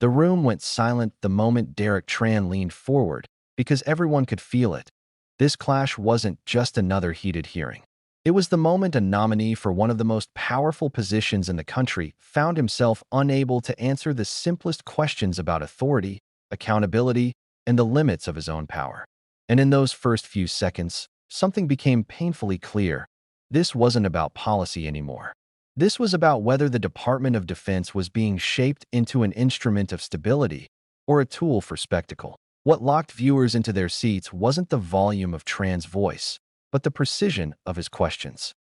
The room went silent the moment Derek Tran leaned forward, because everyone could feel it. This clash wasn't just another heated hearing. It was the moment a nominee for one of the most powerful positions in the country found himself unable to answer the simplest questions about authority, accountability, and the limits of his own power. And in those first few seconds, something became painfully clear. This wasn't about policy anymore. This was about whether the Department of Defense was being shaped into an instrument of stability or a tool for spectacle. What locked viewers into their seats wasn't the volume of Tran's voice, but the precision of his questions.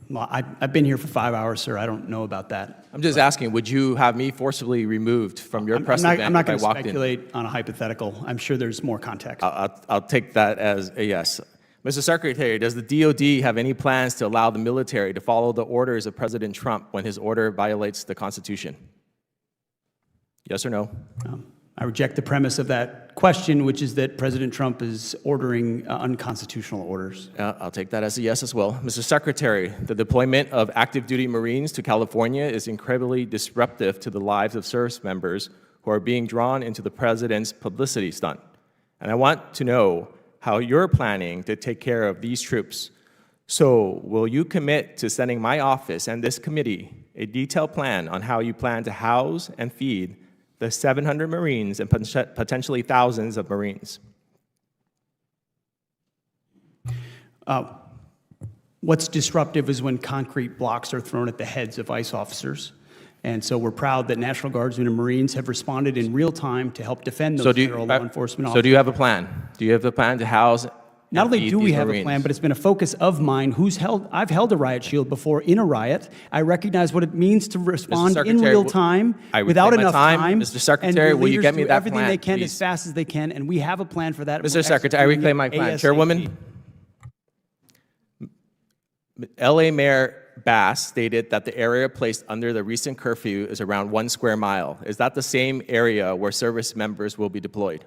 Well, I've been here for 5 hours, sir. I don't know about that. I'm just asking, would you have me forcibly removed from your press event I'm not if I going to walked in? speculate on a hypothetical. I'm sure there's more context. I'll take that as a yes. Mr. Secretary, does the DOD have any plans to allow the military to follow the orders of President Trump when his order violates the Constitution? Yes or no? I reject the premise of that question, which is that President Trump is ordering unconstitutional orders. I'll take that as a yes as well. Mr. Secretary, the deployment of active duty Marines to California is incredibly disruptive to the lives of service members who are being drawn into the president's publicity stunt. And I want to know how you're planning to take care of these troops. So will you commit to sending my office and this committee a detailed plan on how you plan to house and feed the 700 Marines and potentially thousands of Marines? What's disruptive is when concrete blocks are thrown at the heads of ICE officers. And so we're proud that National Guardsmen and Marines have responded in real time to help defend those federal law enforcement officers. So do you have a plan? Do you have a plan to house Not only do we have a plan, but it's been a focus of mine. I've held a riot shield before in a riot. I recognize what it means to respond in real time without enough time. Mr. Secretary, will you get me that plan, everything they can please? as fast as they can, and we have a plan for that. Mr. Secretary, I reclaim my plan. ASAP. Chairwoman, LA Mayor Bass stated that the area placed under the recent curfew is around 1 square mile. Is that the same area where service members will be deployed?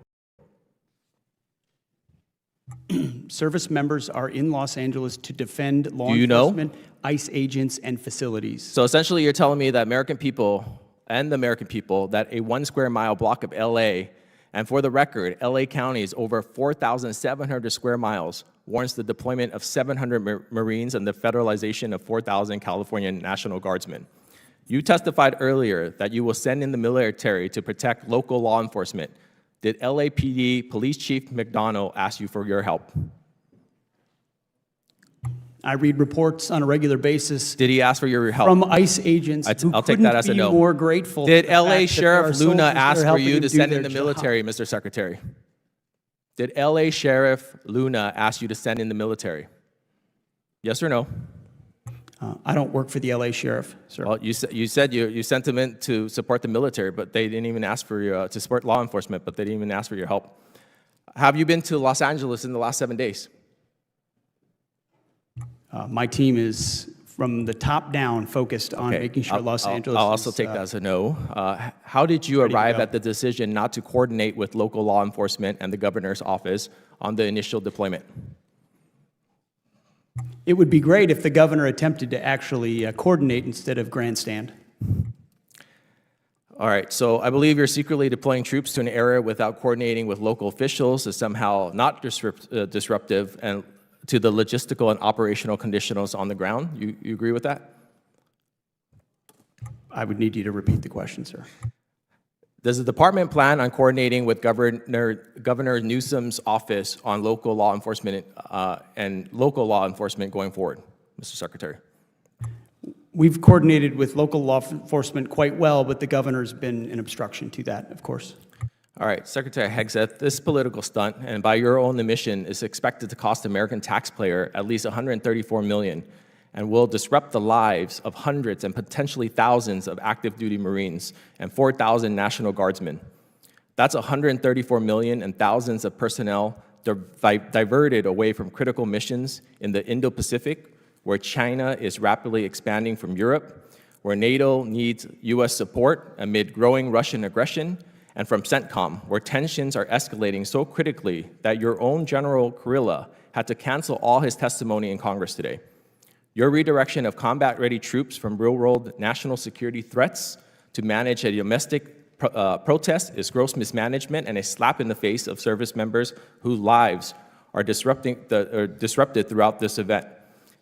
Service members are in Los Angeles to defend law enforcement, ICE agents, and facilities. So essentially you're telling me that American people and the American people that a 1 square mile block of LA, and for the record, LA County is over 4,700 square miles, warrants the deployment of 700 Marines and the federalization of 4,000 California National Guardsmen. You testified earlier that you will send in the military to protect local law enforcement. Did LAPD Police Chief McDonald ask you for your help? I read reports on a regular basis. Did he ask for your help? From ICE agents I'll take that as a no. More grateful. Did LA Sheriff Luna ask for you to send in the military, Mr. Secretary? Did LA Sheriff Luna ask you to send in the military? Yes or no? I don't work for the LA Sheriff, sir. Well, you said you sent them in to support the military, but they didn't even ask for your, to support law enforcement, but they didn't even ask for your help. Have you been to Los Angeles in the last 7 days? My team is, from the top down, focused on making sure Los Angeles I'll also take that as a no. How did you arrive at the decision not to coordinate with local law enforcement and the governor's office on the initial deployment? It would be great if the governor attempted to actually coordinate instead of grandstand. All right, so I believe you're secretly deploying troops to an area without coordinating with local officials is somehow not disruptive and to the logistical and operational conditions on the ground. You agree with that? I would need you to repeat the question, sir. Does the department plan on coordinating with Governor Newsom's office on local law enforcement going forward, Mr. Secretary? We've coordinated with local law enforcement quite well, but the governor's been an obstruction to that, of course. All right, Secretary Hegseth, this political stunt, and by your own admission, is expected to cost the American taxpayer at least $134 million and will disrupt the lives of hundreds and potentially thousands of active duty Marines and 4,000 National Guardsmen. That's $134 million and thousands of personnel diverted away from critical missions in the Indo-Pacific, where China is rapidly expanding from Europe, where NATO needs US support amid growing Russian aggression, and from CENTCOM, where tensions are escalating so critically that your own General Kurilla had to cancel all his testimony in Congress today. Your redirection of combat-ready troops from real-world national security threats to manage a domestic protest is gross mismanagement and a slap in the face of service members whose lives are disrupted throughout this event.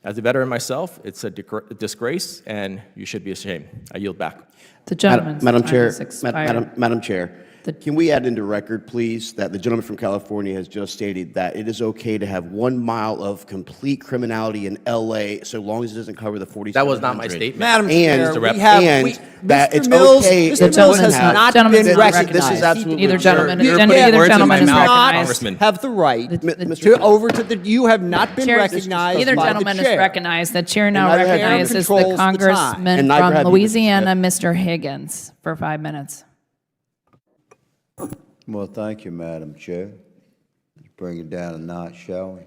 As a veteran myself, it's a disgrace, and you should be ashamed. I yield back. The gentleman's Madam time Chair, has expired. Madam Chair, can we add into record, please, that the gentleman from California has just stated that it is okay to have 1 mile of complete criminality in L.A. so long as it doesn't cover the 4700. That was not my statement. Madam And, Chair, we have, and that Mr. it's Mills, okay. The Mr. Mills has gentleman- not gentleman's been not recognized. This is absolutely Either gentleman, You're either putting words in my gentleman is mouth, recognized. Congressman. Have the right The- you have not been Chair- recognized Either by gentleman the is chair. recognized. The chair now neither have you. recognizes Controls the the time. congressman And neither have from you, Mr. Louisiana, Mr. Higgins, for 5 minutes. Well, thank you, Madam Chair. Let's bring it down a notch, shall we?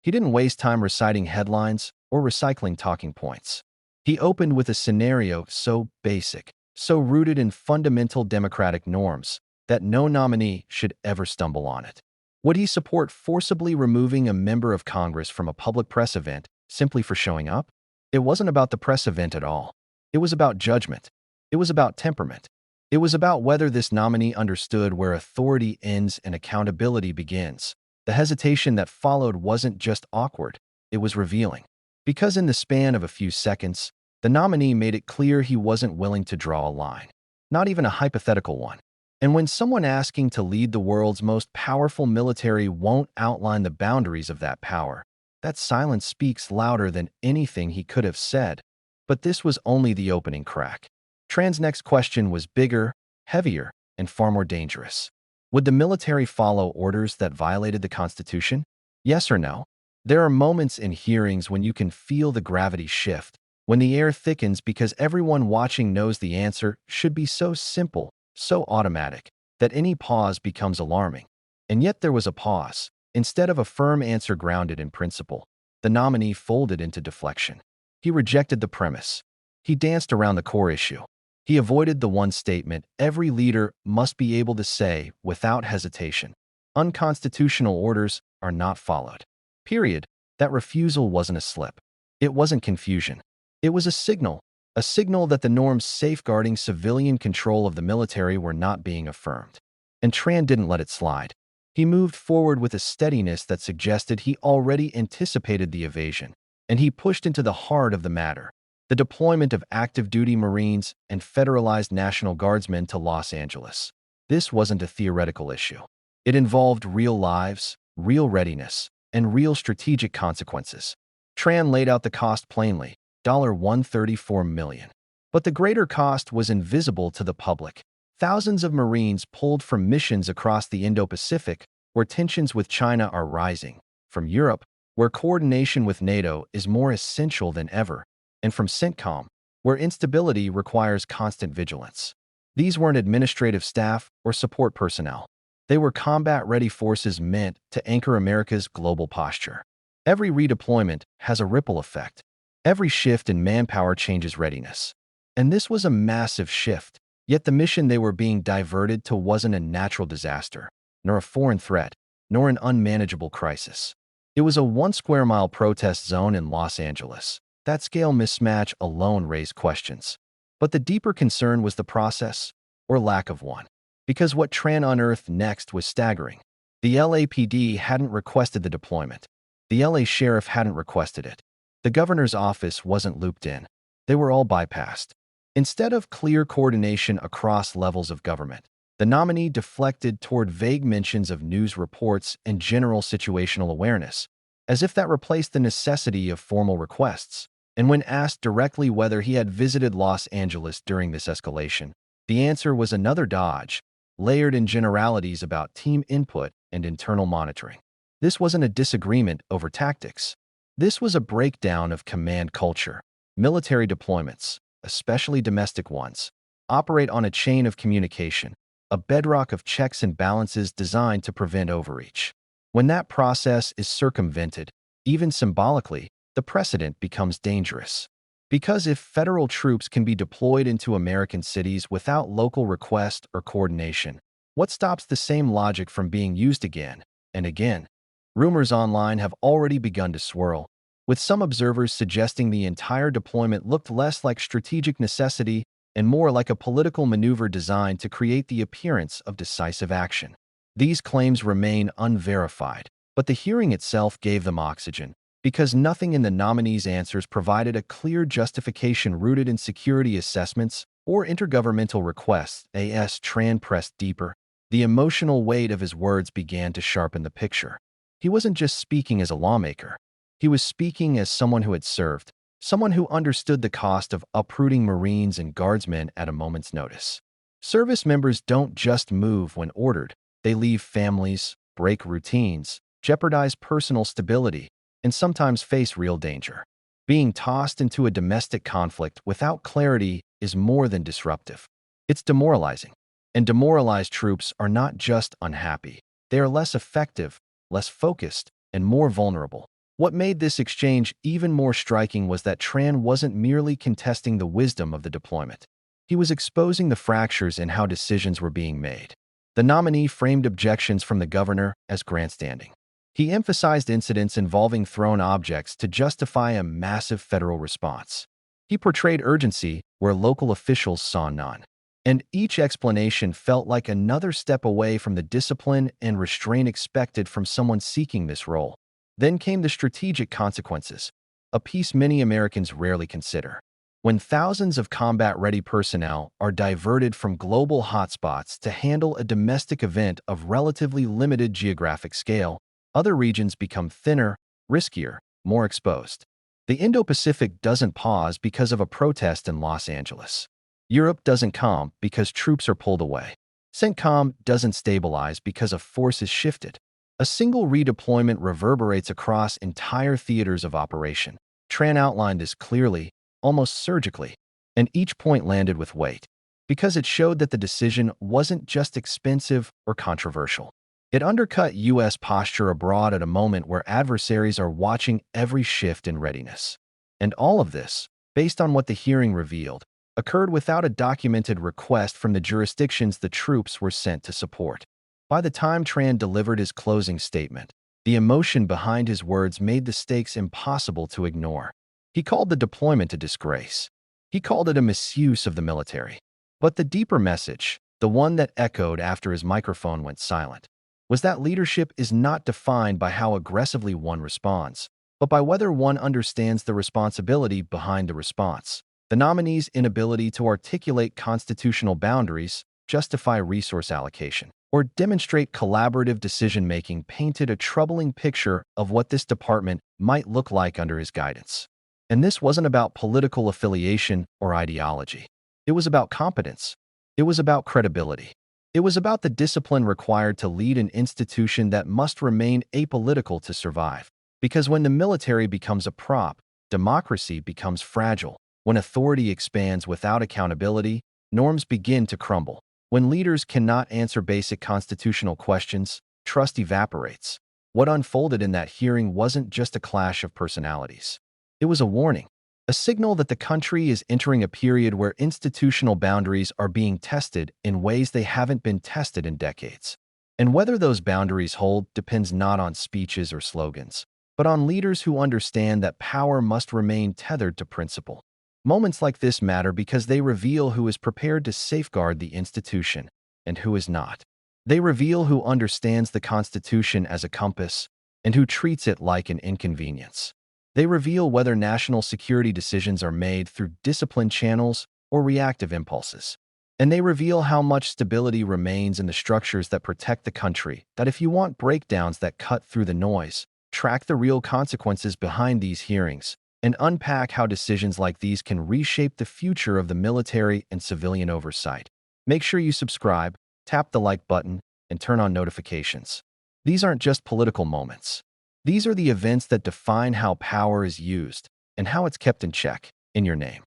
He didn't waste time reciting headlines or recycling talking points. He opened with a scenario so basic, so rooted in fundamental democratic norms, that no nominee should ever stumble on it. Would he support forcibly removing a member of Congress from a public press event simply for showing up? It wasn't about the press event at all. It was about judgment. It was about temperament. It was about whether this nominee understood where authority ends and accountability begins. The hesitation that followed wasn't just awkward, it was revealing. Because in the span of a few seconds, the nominee made it clear he wasn't willing to draw a line, not even a hypothetical one. And when someone asking to lead the world's most powerful military won't outline the boundaries of that power, that silence speaks louder than anything he could have said. But this was only the opening crack. Tran's next question was bigger, heavier, and far more dangerous. Would the military follow orders that violated the Constitution? Yes or no? There are moments in hearings when you can feel the gravity shift, when the air thickens because everyone watching knows the answer should be so simple, so automatic, that any pause becomes alarming. And yet there was a pause. Instead of a firm answer grounded in principle, the nominee folded into deflection. He rejected the premise. He danced around the core issue. He avoided the one statement every leader must be able to say without hesitation: unconstitutional orders are not followed. Period. That refusal wasn't a slip. It wasn't confusion. It was a signal that the norms safeguarding civilian control of the military were not being affirmed. And Tran didn't let it slide. He moved forward with a steadiness that suggested he already anticipated the evasion, and he pushed into the heart of the matter: the deployment of active duty Marines and federalized National Guardsmen to Los Angeles. This wasn't a theoretical issue. It involved real lives, real readiness, and real strategic consequences. Tran laid out the cost plainly: $134 million. But the greater cost was invisible to the public. Thousands of Marines pulled from missions across the Indo-Pacific, where tensions with China are rising, from Europe, where coordination with NATO is more essential than ever, and from CENTCOM, where instability requires constant vigilance. These weren't administrative staff or support personnel. They were combat-ready forces meant to anchor America's global posture. Every redeployment has a ripple effect. Every shift in manpower changes readiness. And this was a massive shift, yet the mission they were being diverted to wasn't a natural disaster, nor a foreign threat, nor an unmanageable crisis. It was a 1 square mile protest zone in Los Angeles. That scale mismatch alone raised questions. But the deeper concern was the process, or lack of one. Because what Tran unearthed next was staggering. The LAPD hadn't requested the deployment. The LA sheriff hadn't requested it. The governor's office wasn't looped in. They were all bypassed. Instead of clear coordination across levels of government, the nominee deflected toward vague mentions of news reports and general situational awareness, as if that replaced the necessity of formal requests. And when asked directly whether he had visited Los Angeles during this escalation, the answer was another dodge, layered in generalities about team input and internal monitoring. This wasn't a disagreement over tactics. This was a breakdown of command culture. Military deployments, especially domestic ones, operate on a chain of communication, a bedrock of checks and balances designed to prevent overreach. When that process is circumvented, even symbolically, the precedent becomes dangerous. Because if federal troops can be deployed into American cities without local request or coordination, what stops the same logic from being used again and again? Rumors online have already begun to swirl, with some observers suggesting the entire deployment looked less like strategic necessity and more like a political maneuver designed to create the appearance of decisive action. These claims remain unverified, but the hearing itself gave them oxygen, because nothing in the nominee's answers provided a clear justification rooted in security assessments or intergovernmental requests. As Tran pressed deeper, the emotional weight of his words began to sharpen the picture. He wasn't just speaking as a lawmaker. He was speaking as someone who had served, someone who understood the cost of uprooting Marines and Guardsmen at a moment's notice. Service members don't just move when ordered. They leave families, break routines, jeopardize personal stability, and sometimes face real danger. Being tossed into a domestic conflict without clarity is more than disruptive. It's demoralizing. And demoralized troops are not just unhappy. They are less effective, less focused, and more vulnerable. What made this exchange even more striking was that Tran wasn't merely contesting the wisdom of the deployment. He was exposing the fractures in how decisions were being made. The nominee framed objections from the governor as grandstanding. He emphasized incidents involving thrown objects to justify a massive federal response. He portrayed urgency where local officials saw none. And each explanation felt like another step away from the discipline and restraint expected from someone seeking this role. Then came the strategic consequences, a piece many Americans rarely consider. When thousands of combat-ready personnel are diverted from global hotspots to handle a domestic event of relatively limited geographic scale, other regions become thinner, riskier, more exposed. The Indo-Pacific doesn't pause because of a protest in Los Angeles. Europe doesn't calm because troops are pulled away. CENTCOM doesn't stabilize because a force is shifted. A single redeployment reverberates across entire theaters of operation. Tran outlined this clearly, almost surgically, and each point landed with weight, because it showed that the decision wasn't just expensive or controversial. It undercut U.S. posture abroad at a moment where adversaries are watching every shift in readiness. And all of this, based on what the hearing revealed, occurred without a documented request from the jurisdictions the troops were sent to support. By the time Tran delivered his closing statement, the emotion behind his words made the stakes impossible to ignore. He called the deployment a disgrace. He called it a misuse of the military. But the deeper message, the one that echoed after his microphone went silent, was that leadership is not defined by how aggressively one responds, but by whether one understands the responsibility behind the response. The nominee's inability to articulate constitutional boundaries, justify resource allocation, or demonstrate collaborative decision-making painted a troubling picture of what this department might look like under his guidance. And this wasn't about political affiliation or ideology. It was about competence. It was about credibility. It was about the discipline required to lead an institution that must remain apolitical to survive. Because when the military becomes a prop, democracy becomes fragile. When authority expands without accountability, norms begin to crumble. When leaders cannot answer basic constitutional questions, trust evaporates. What unfolded in that hearing wasn't just a clash of personalities. It was a warning, a signal that the country is entering a period where institutional boundaries are being tested in ways they haven't been tested in decades. And whether those boundaries hold depends not on speeches or slogans, but on leaders who understand that power must remain tethered to principle. Moments like this matter because they reveal who is prepared to safeguard the institution and who is not. They reveal who understands the Constitution as a compass and who treats it like an inconvenience. They reveal whether national security decisions are made through disciplined channels or reactive impulses. And they reveal how much stability remains in the structures that protect the country, that if you want breakdowns that cut through the noise, track the real consequences behind these hearings, and unpack how decisions like these can reshape the future of the military and civilian oversight. Make sure you subscribe, tap the like button, and turn on notifications. These aren't just political moments. These are the events that define how power is used and how it's kept in check in your name.